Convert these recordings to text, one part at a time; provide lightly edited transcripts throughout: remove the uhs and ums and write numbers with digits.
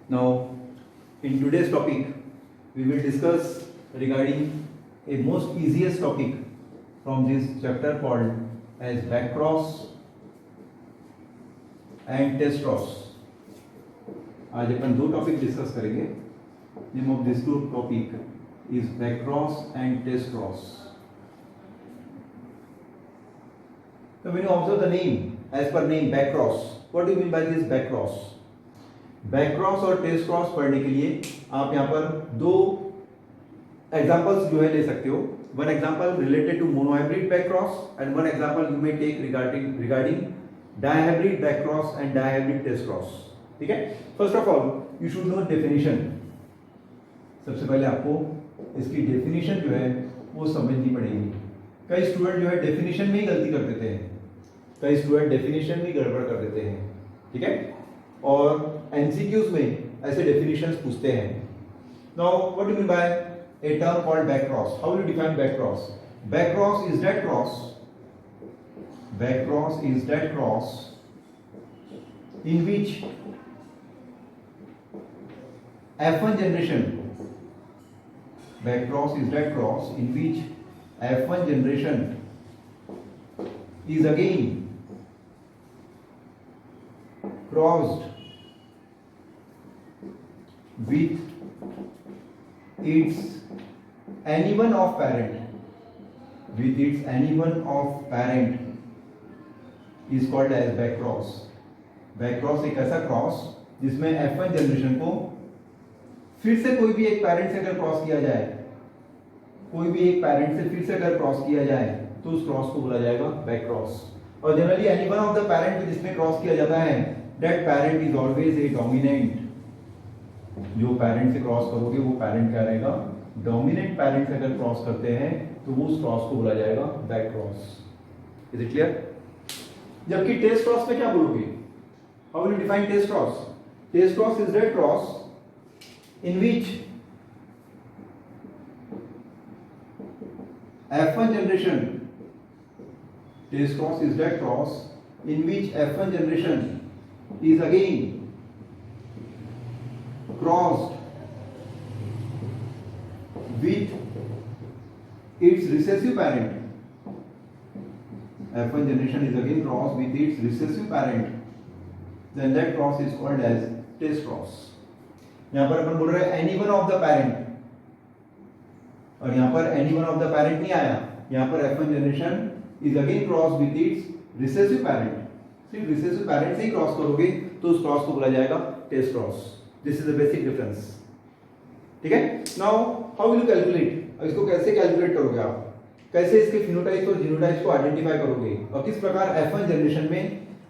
Now, in today's topic, we will discuss regarding a most easiest topic from this chapter called as backcross and test cross. आज अपन दो topic discuss करेंगे. Name of this two topic is backcross and test cross. So when you observe the name, as per name backcross, what do you mean by this backcross? बैकक्रॉस और test cross पढ़ने के लिए आप यहाँ पर दो examples जो है ले सकते हो. One example related to monohybrid backcross and one example you may take regarding dihybrid backcross and dihybrid test cross. ठीक है. First of all you should know definition. सबसे पहले आपको इसकी डेफिनेशन जो है वो समझनी पड़ेगी. कई स्टूडेंट जो है डेफिनेशन में ही गलती कर देते हैं. कई स्टूडेंट डेफिनेशन में गड़बड़ कर देते हैं. ठीक है. और एमसीक्यूज में ऐसे डेफिनेशंस पूछते हैं. Now what do you mean by a term called backcross? How will you define backcross? Backcross is that cross. Backcross is that cross in which F1 generation. Backcross is that cross in which F1 generation is again crossed with its anyone of parent is called as backcross. backcross एक ऐसा cross जिसमें F1 generation को फिर से कोई भी एक parent से अगर क्रॉस किया जाए, कोई भी एक पैरेंट से फिर से अगर क्रॉस किया जाए तो उस क्रॉस को बोला जाएगा बैकक्रॉस. और generally anyone of the parent जिसमें क्रॉस किया जाता है that parent is always a dominant. जो पैरेंट से क्रॉस करोगे वो पैरेंट क्या रहेगा? डोमिनेंट पैरेंट से अगर क्रॉस करते हैं तो वो उस क्रॉस को बोला जाएगा back cross. Is it clear? जबकि टेस्ट क्रॉस में क्या बोलोगे? How will you define test cross? Test cross is that cross in which F1 generation. Test cross is that cross in which F1 generation is again crossed with its recessive parent. F1 generation is again crossed with its recessive parent. Then that cross is called as test cross. यहाँ पर अपन बोल रहे हैं any one of the parent, और यहाँ पर any one of the parent नहीं आया. यहाँ पर F1 generation is again crossed with its recessive parent. सिर्फ recessive parent से ही क्रॉस करोगे तो उस क्रॉस को बोला जाएगा test cross. This is the basic difference. ठीक है. Now how will you calculate? इसको कैसे कैलकुलेट करोगे आप? कैसे इसके फिनोटाइप और जीनोटाइप को आइडेंटिफाई करोगे और किस प्रकार F1 जनरेशन में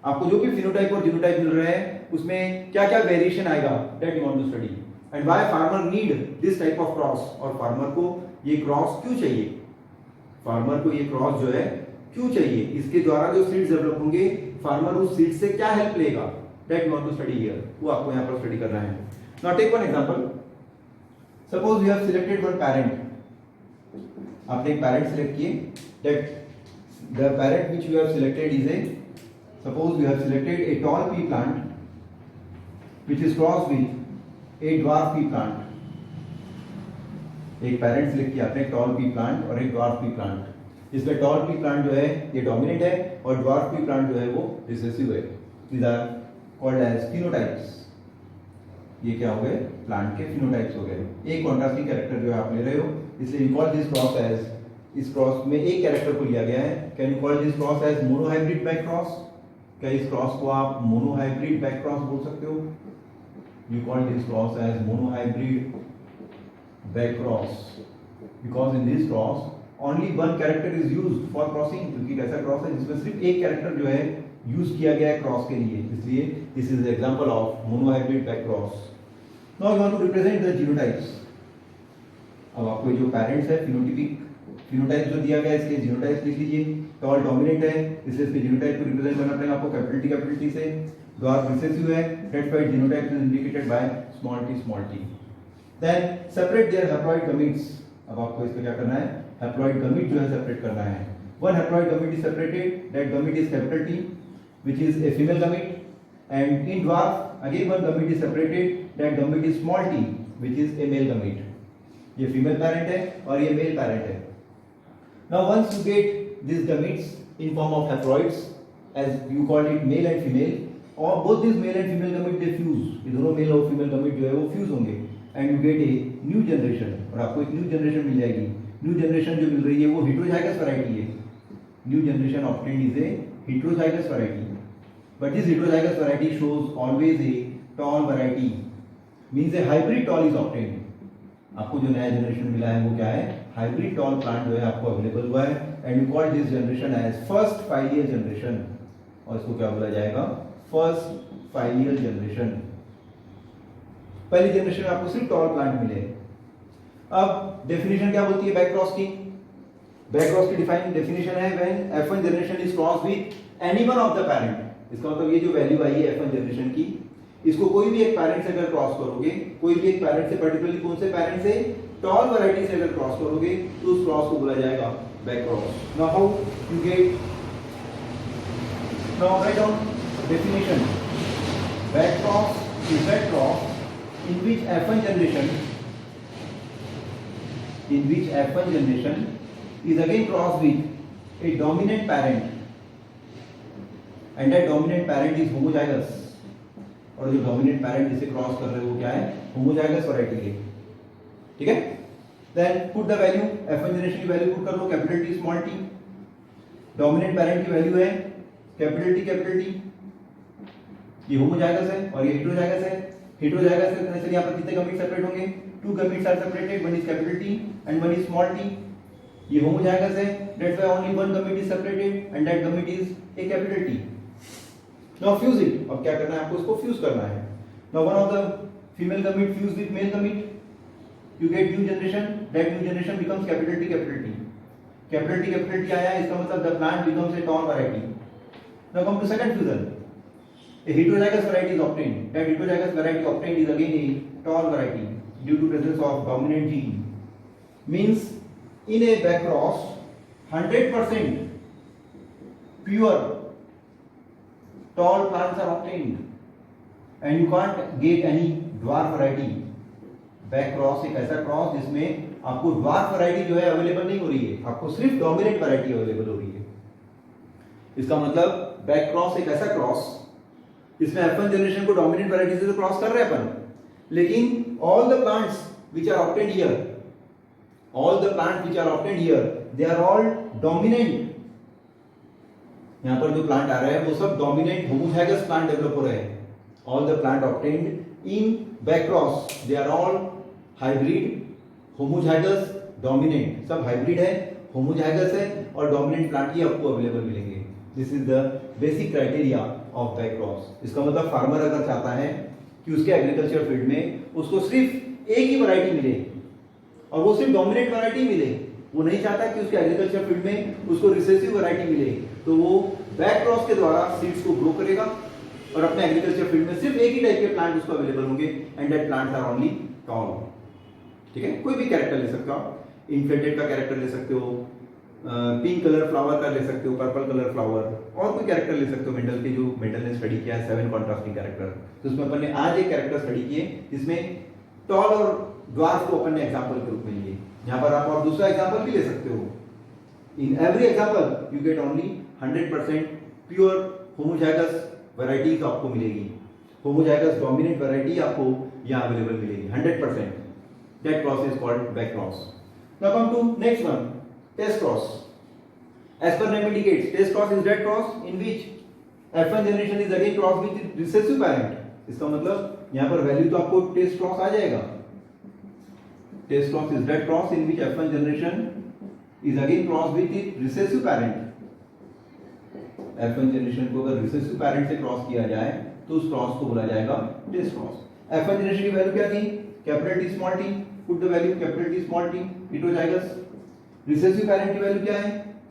आपको जो भी फिनोटाइप और जीनोटाइप मिल रहे हैं उसमें क्या क्या वेरिएशन आएगा, that you want to study. And why farmer need this type of cross, और फार्मर को ये क्रॉस क्यों चाहिए? फार्मर को ये क्रॉस जो है क्यों चाहिए? इसके द्वारा जो सीड्स डेवलप होंगे फार्मर उस सीड से क्या हेल्प लेगा, that you want to study here. वो आपको यहाँ पर स्टडी करना है. Now take one example. Suppose you have selected one parent. आपने एक पैरेंट सिलेक्ट किए. That the parent which you have selected is a, suppose you have selected a tall pea plant which is crossed with a dwarf pea plant. एक parent select किया आपने, toll pea plant और एक dwarf pea plant. इसमें toll pea plant जो है ये dominant है और ड्वार्फ पी प्लांट जो है वो रिसेसिव है. These are called as phenotypes. ये क्या हो गए? प्लांट के फिनोटाइप्स हो गए. एक कॉन्ट्रास्टिंग कैरेक्टर जो है आप ले रहे हो, इसलिए you call this cross as, इस क्रॉस में एक कैरेक्टर को लिया गया है. Can you call this cross as monohybrid back cross? क्या इस क्रॉस को आप मोनोहाइब्रिड बैक क्रॉस बोल सकते हो? You call this cross as monohybrid back cross because in this cross only one character is used for crossing. क्योंकि ऐसा cross है जिसमें सिर्फ एक कैरेक्टर जो है यूज किया गया है क्रॉस के लिए, इसलिए this is example of monohybrid back cross. Now you want to represent the genotypes. अब आपको जो पेरेंट्स है फिनोटाइपिक फिनोटाइप जो दिया गया है इसके जीनोटाइप्स लिख लीजिए. टॉल डोमिनेंट है इसलिए इसके जीनोटाइप को रिप्रेजेंट करना पड़ेगा आपको कैपिटल टी से. ड्वार्फ रिसेसिव है, that's why genotype is indicated by small t. Then separate their haploid gametes. अब आपको इसको क्या करना है? हैप्लॉइड गमीट जो है सेपरेट करना है. One haploid gamete is separated, that gamete is capital T, which is a female gamete. and in dwarf again one gamete is separated, that gamete is small t which is a male gamete. ये female parent है और ये male parent है. Now once you get these gametes in form of haploids, as you call it male and female, और both these male and female gamete they fuse, ये दोनों male और female gamete जो है वो fuse होंगे and you get a new generation, और आपको एक new generation मिल जाएगी. New generation जो मिल रही है वो heterozygous variety है. New generation obtained is a heterozygous variety. But this heterozygous variety shows always a tall variety, means a hybrid tall is obtained. आपको जो नया जनरेशन मिला है वो क्या है? हाइब्रिड टॉल प्लांट जो है आपको अवेलेबल हुआ है and you call this generation as first filial generation, और इसको क्या बोला जाएगा? First filial generation. पहली जनरेशन में आपको सिर्फ टॉल प्लांट मिले. अब डेफिनेशन क्या बोलती है बैक क्रॉस की? बैक क्रॉस की डिफाइन डेफिनेशन है when F1 generation is cross with any one of the parent. इसका मतलब ये जो वैल्यू आई है F1 जनरेशन की, इसको कोई भी एक पेरेंट से अगर क्रॉस करोगे, कोई भी एक पेरेंट से, पर्टिकुलरली कौन से पेरेंट से? टॉल वैरायटी से अगर क्रॉस करोगे तो उस क्रॉस को बोला जाएगा back cross. Now how you get, now write down definition. Back cross is that cross in which F1 generation is again crossed with a dominant parent and that dominant parent is homozygous. और जो dominant parent जिसे cross कर रहे हो वो क्या है? Homozygous variety है. ठीक है? Then put the value, F1 generation की वैल्यू पुट कर लो capital T small t. Dominant parent की वैल्यू है कैपिटल T. ये होमोजाइगस है और ये हेटेरोजाइगस है. हेटेरोजाइगस है तो यहाँ पर कितने गमीट सेपरेट होंगे? 2 gametes are separated, one is capital T and one is small t. ये होमोजाइगस है, that's why only one gamete is separated and that gamete is a capital T. Now fuse it. अब क्या करना है आपको? इसको fuse करना है. Now one of the female gamete fuse with male gamete, you get new generation. That new generation becomes capital T. Capital T आया, इसका मतलब the plant becomes a tall variety. Now come to second fusion. A heterozygous variety is obtained. That heterozygous variety obtained is again a tall variety due to presence of dominant gene. Means in a back cross, 100% pure tall plants are obtained and you can't get any dwarf variety. Back cross एक ऐसा cross जिसमें आपको dwarf variety जो है available नहीं हो रही है, आपको सिर्फ डोमिनेंट वैरायटी अवेलेबल हो रही है. इसका मतलब बैक क्रॉस एक ऐसा क्रॉस जिसमें F1 जनरेशन को डोमिनेंट वैरायटी से तो क्रॉस कर रहे हैं अपन, लेकिन all the plants which are obtained here, they are all dominant. यहाँ पर जो प्लांट आ रहा है वो सब डोमिनेंट होमोजाइगस प्लांट डेवलप हो रहे हैं. All the plant obtained in back cross they are all hybrid, homozygous, dominant. सब हाइब्रिड है, होमोजाइगस है और डोमिनेंट प्लांट ही आपको अवेलेबल मिलेंगे. This is the basic criteria of back cross. इसका मतलब फार्मर अगर चाहता है कि उसके एग्रीकल्चर फील्ड में उसको सिर्फ एक ही वैरायटी मिले और वो सिर्फ डोमिनेंट वैरायटी मिले, वो नहीं चाहता कि उसके एग्रीकल्चर फील्ड में उसको रिसेसिव वैरायटी मिले, तो वो बैक क्रॉस के द्वारा सीड्स को ग्रो करेगा और अपने एग्रीकल्चर फील्ड में सिर्फ एक ही टाइप के प्लांट उसको अवेलेबल होंगे and that plants are only tall. ठीक है? कोई भी कैरेक्टर ले सकते हो आप. इन्फ्लेटेड का कैरेक्टर ले सकते हो, पिंक कलर फ्लावर का ले सकते हो, पर्पल कलर फ्लावर, और कोई कैरेक्टर ले सकते हो. मेंडल के जो मेंडल ने स्टडी किया है 7 कॉन्ट्रास्टिंग कैरेक्टर, तो उसमें अपन ने आज एक कैरेक्टर स्टडी किए जिसमें टॉल और ड्वार्फ को अपन ने एग्जांपल के रूप में लिए. यहाँ पर आप और दूसरा एग्जांपल भी ले सकते हो. In every example you get only 100% pure homozygous varieties आपको मिलेगी. होमोजाइगस डोमिनेंट वैरायटी आपको यहाँ अवेलेबल मिलेगी 100%. That cross is called back cross. Now come to next one, test cross. As per name indicates, test cross is that cross in which F1 generation is again cross with recessive parent. इसका मतलब यहाँ पर value तो आपको test cross आ जाएगा. Test cross is that cross in which F1 generation is again crossed with the recessive parent. F1 generation को अगर रिसेसिव पैरेंट से क्रॉस किया जाए तो उस क्रॉस को बोला जाएगा टेस्ट क्रॉस. F1 जनरेशन की वैल्यू क्या थी? Capital T small t. Put the value capital T small t, heterozygous. Recessive parent की वैल्यू क्या है?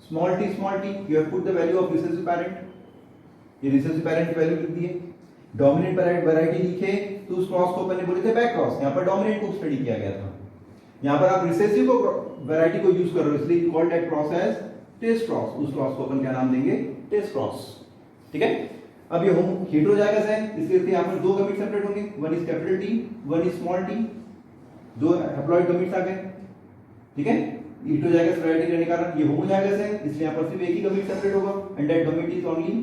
Small t small t. You have put the value of recessive parent. ये recessive parent की value लिख दी है. Dominant variety लिखे तो उस क्रॉस को अपन ने बोले थे बैक क्रॉस. यहाँ पर डोमिनेंट को स्टडी किया गया था. यहाँ पर आप रिसेसिव को वैरायटी को यूज कर रहे हो, इसलिए you call that cross as test cross. उस क्रॉस को अपन क्या नाम देंगे? Test cross. ठीक है? अब ये हेटेरोजाइगस है, इसलिए यहाँ पर दो गमीट सेपरेट होंगे, one is capital T, one is small T, दो हैप्लॉइड गमीट्स आ गए, ठीक है। हेटेरोजाइगस वैरायटी रहने के कारण ये होमोजाइगस है, इसलिए यहाँ पर सिर्फ एक ही गमीट सेपरेट होगा and that gamete is only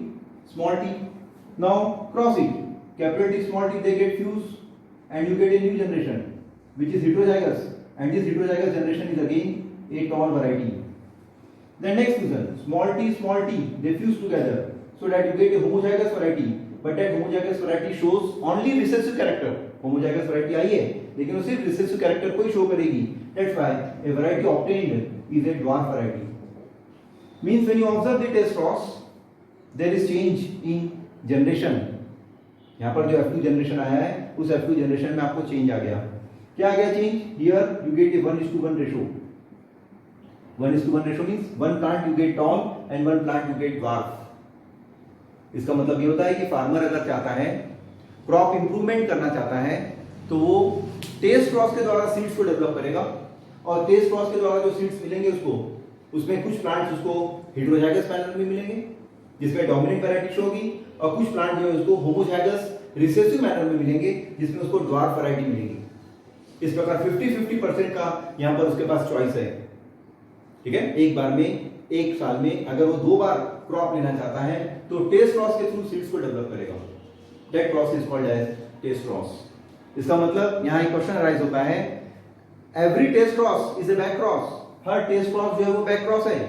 small T. Now cross it, capital T small t they get fused and you get a new generation which is heterozygous, and this heterozygous generation is again a tall variety. Then next fusion, small t they fuse together so that you get a homozygous variety, but that homozygous variety shows only recessive character. homozygous variety आई है लेकिन वो सिर्फ recessive character को ही show करेगी, that's why a variety obtained is a dwarf variety. Means when you observe the test cross there is change in generation. यहाँ पर जो F2 generation आया है उस F2 जनरेशन में आपको चेंज आ गया, क्या आ गया change? Here you get A 1:1 ratio. 1:1 ratio means one plant you get tall and one plant you get dwarf. इसका मतलब ये होता है कि फार्मर अगर चाहता है क्रॉप इंप्रूवमेंट करना चाहता है तो वो टेस्ट क्रॉस के द्वारा सीड्स को डेवलप करेगा, और टेस्ट क्रॉस के द्वारा जो सीड्स मिलेंगे उसको, उसमें कुछ प्लांट्स उसको हेटेरोजाइगस पैटर्न में मिलेंगे जिसमें डोमिनेंट वैरायटी शो होगी, और कुछ प्लांट जो है उसको होमोजाइगस रिसेसिव मैनर में मिलेंगे जिसमें उसको ड्वार्फ वैरायटी मिलेगी. इस प्रकार 50-50% का यहाँ पर उसके पास चॉइस है, ठीक है. एक बार में, एक साल में अगर वो 2 बार क्रॉप लेना चाहता है तो टेस्ट क्रॉस के थ्रू सीड्स को डेवलप करेगा. That cross is called as test cross. इसका मतलब यहाँ एक क्वेश्चन अराइज होता है, every test cross is a back cross. हर टेस्ट क्रॉस जो है वो बैक क्रॉस है,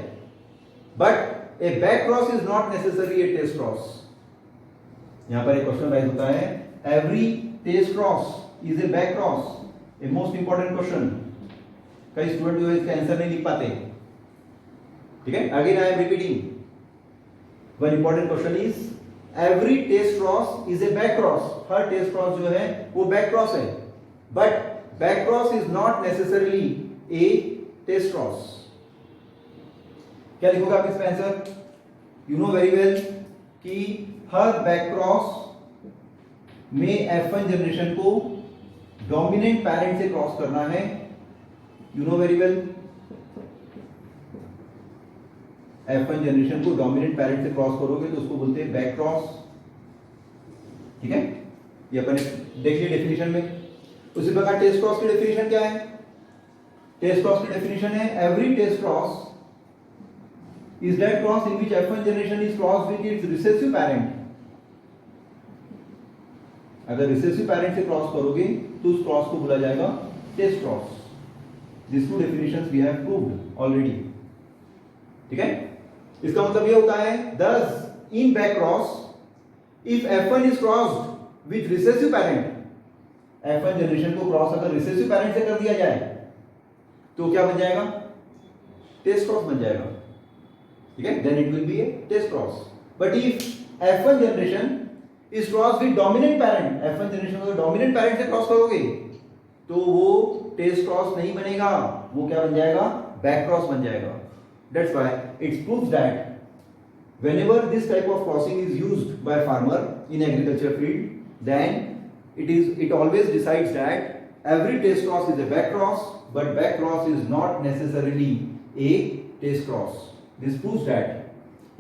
but a back cross is not necessarily a test cross. यहां पर एक क्वेश्चन राइज होता है, every test cross is a back cross. a most important question. कई स्टूडेंट जो है इसका आंसर नहीं लिख पाते, ठीक है. Again I am repeating, one important question is every test cross is a back cross. हर टेस्ट क्रॉस जो है वो बैक क्रॉस है, but back cross is not necessarily a test cross. क्या लिखोगे आप इसमें answer? You know very well कि हर बैक क्रॉस में F1 जनरेशन को डोमिनेंट पैरेंट से क्रॉस करना है. You know very well, F1 generation को डोमिनेंट पैरेंट से क्रॉस करोगे तो उसको बोलते हैं बैक क्रॉस, ठीक है. ये अपन देखिए डेफिनेशन में. उसी प्रकार टेस्ट क्रॉस की डेफिनेशन क्या है? टेस्ट क्रॉस की डेफिनेशन है, every test cross is that cross in which F1 generation is crossed with its recessive parent. अगर recessive parent से क्रॉस करोगे तो उस क्रॉस को बोला जाएगा test cross. These two definitions we have proved already, ठीक है. इसका मतलब ये होता है, thus in back cross if F1 is crossed with recessive parent, F1 generation को क्रॉस अगर recessive parent से कर दिया जाए तो क्या बन जाएगा? टेस्ट क्रॉस बन जाएगा, ठीक है. then it will be a test cross. but if F1 generation is crossed with dominant parent, F1 generation को dominant parent से क्रॉस करोगे तो वो टेस्ट क्रॉस नहीं बनेगा, वो क्या बन जाएगा? बैक क्रॉस बन जाएगा. that's why it proves that whenever this type of crossing is used by farmer in agriculture field, then it always decides that every test cross is a back cross, but back cross is not necessarily a test cross. This proves that,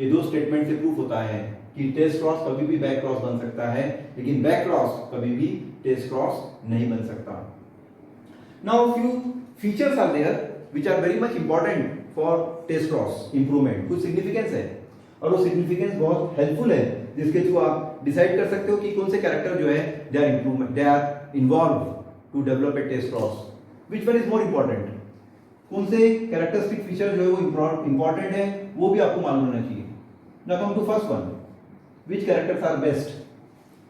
ये दो statement से proof होता है कि test cross कभी भी back cross बन सकता है, लेकिन बैक क्रॉस कभी भी टेस्ट क्रॉस नहीं बन सकता. Now few features are there which are very much important for test cross improvement. कुछ सिग्निफिकेंस है और वो सिग्निफिकेंस बहुत हेल्पफुल है, जिसके थ्रू आप डिसाइड कर सकते हो कि कौन से कैरेक्टर जो है they are involve to develop a test cross. Which one is more important? कौन से कैरेक्टरिस्टिक फीचर जो है वो इंपॉर्टेंट है वो भी आपको मालूम होना चाहिए. Now come to first one, which characters are best?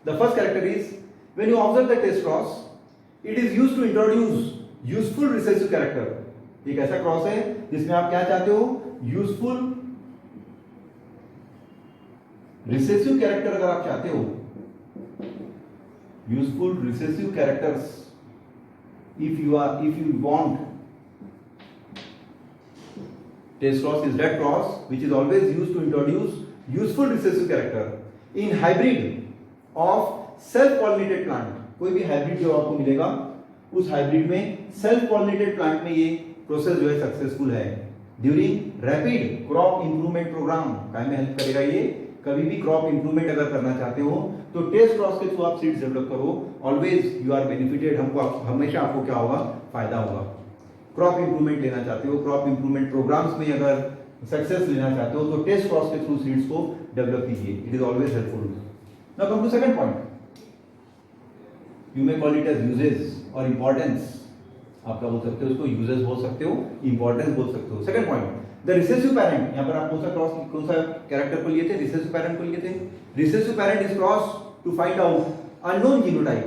The first character is when you observe the test cross, it is used to introduce useful recessive character. एक ऐसा क्रॉस है जिसमें आप क्या चाहते हो? यूजफुल रिसेसिव कैरेक्टर अगर आप चाहते हो, useful recessive characters, if you want, test cross is that cross which is always used to introduce useful recessive character in hybrid of self pollinated plant. कोई भी हाइब्रिड जो आपको मिलेगा उस हाइब्रिड में सेल्फ पॉलिनेटेड प्लांट में ये process जो है सक्सेसफुल है. During rapid crop improvement program काय में हेल्प करेगा? ये कभी भी क्रॉप इंप्रूवमेंट अगर करना चाहते हो तो टेस्ट क्रॉस के थ्रू आप सीड्स डेवलप करो, ऑलवेज यू आर बेनिफिटेड, हमेशा आपको क्या होगा, फायदा होगा। क्रॉप इंप्रूवमेंट लेना चाहते हो, क्रॉप इंप्रूवमेंट प्रोग्राम्स में अगर सक्सेस लेना चाहते हो तो टेस्ट क्रॉस के थ्रू सीड्स को डेवलप कीजिए, it is always helpful. Now come to second point, you may call it as uses और इंपॉर्टेंस, आप क्या बोल सकते हो उसको, यूजेस बोल सकते हो, इंपॉर्टेंस बोल सकते हो। Second point, the recessive parent, यहां पर आप कौन सा कैरेक्टर को लिए थे, रिसेसिव पैरेंट को लिए थे। Recessive parent is cross to find out unknown genotype.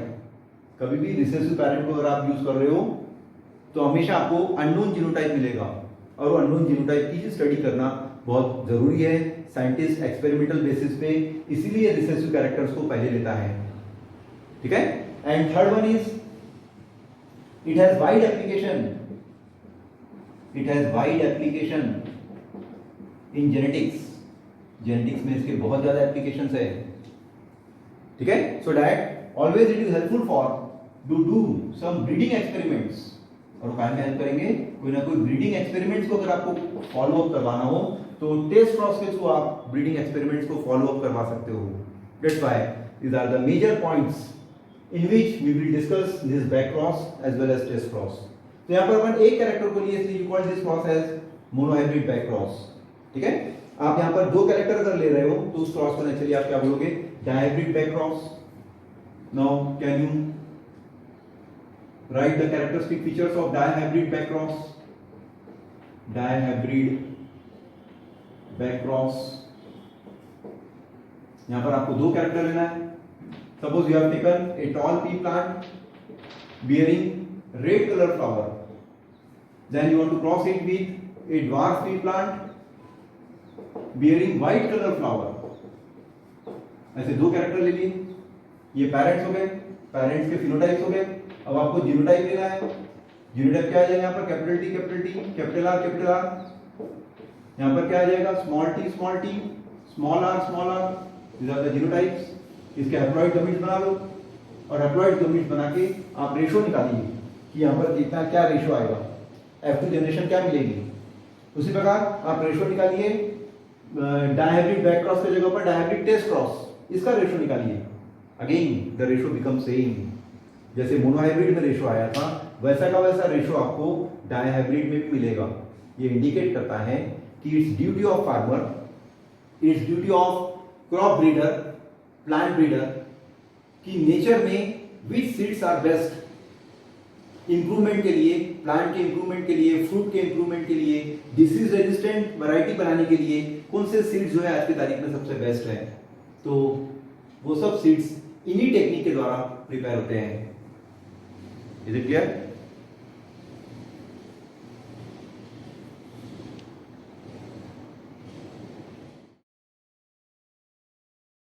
कभी भी रिसेसिव पैरेंट को अगर आप यूज कर रहे हो तो हमेशा आपको अननोन जीनोटाइप मिलेगा, और वो अननोन जीनोटाइप की स्टडी करना बहुत जरूरी है। साइंटिस्ट एक्सपेरिमेंटल बेसिस पे इसीलिए रिसेसिव कैरेक्टर्स को पहले लेता है, ठीक है। And third one is it has wide application, it has wide application in genetics, genetics में इसके बहुत ज्यादा एप्लीकेशंस है, ठीक है। So that always it is helpful for to do some breeding experiments, और क्या में हेल्प करेंगे, कोई ना कोई ब्रीडिंग एक्सपेरिमेंट्स को अगर आपको फॉलो अप करवाना हो तो टेस्ट क्रॉस के थ्रू आप ब्रीडिंग एक्सपेरिमेंट्स को फॉलो अप करवा सकते हो। That's why these are the major points in which we will discuss this back cross as well as test cross. तो यहाँ पर अपन एक कैरेक्टर को लिए, इसलिए you call this cross as monohybrid back cross, ठीक है। आप यहाँ पर दो कैरेक्टर अगर ले रहे हो तो उस क्रॉस को नेचुरली आप क्या बोलोगे, dihybrid back cross. Now can you right the characteristic features of dihybrid back cross, dihybrid back cross. यहाँ पर आपको दो कैरेक्टर लेना है। Suppose you have taken a tall pea plant bearing red color flower, then you want to cross it with a dwarf pea plant bearing white color flower. ऐसे दो character ले लिए, ये पेरेंट्स हो गए, पेरेंट्स के फिनोटाइप्स हो गए। अब आपको जीनोटाइप लेना है, जीनोटाइप क्या आ जाएगा यहाँ पर, capital T capital T, capital R capital R. यहाँ पर क्या आ जाएगा, small T small T, small R small R, these are the genotypes। इसके हैप्लॉइड डोमेन्स बना लो, और हैप्लॉइड डोमेन्स बना के आप रेशो निकालिए कि यहाँ पर कितना क्या रेशो आएगा, F2 जनरेशन क्या मिलेगी। उसी प्रकार आप रेशो निकालिए डायहाइब्रिड बैक क्रॉस की जगह पर डायहाइब्रिड टेस्ट क्रॉस, इसका रेशो निकालिए। Again the ratio become same, जैसे मोनोहाइब्रिड में रेशो आया था वैसा का वैसा रेशो आपको डायहाइब्रिड में भी मिलेगा। ये इंडिकेट करता है कि it's duty of farmer, it's duty of crop breeder, plant breeder कि नेचर में which seeds are best improvement के लिए, प्लांट के इंप्रूवमेंट के लिए, फ्रूट के इंप्रूवमेंट के लिए, डिसीज रेजिस्टेंट वैरायटी बनाने के लिए कौन से सीड्स जो है आज की तारीख में सबसे बेस्ट है। तो वो सब सीड्स इन्हीं टेक्निक के द्वारा प्रिपेयर होते हैं। Is it clear?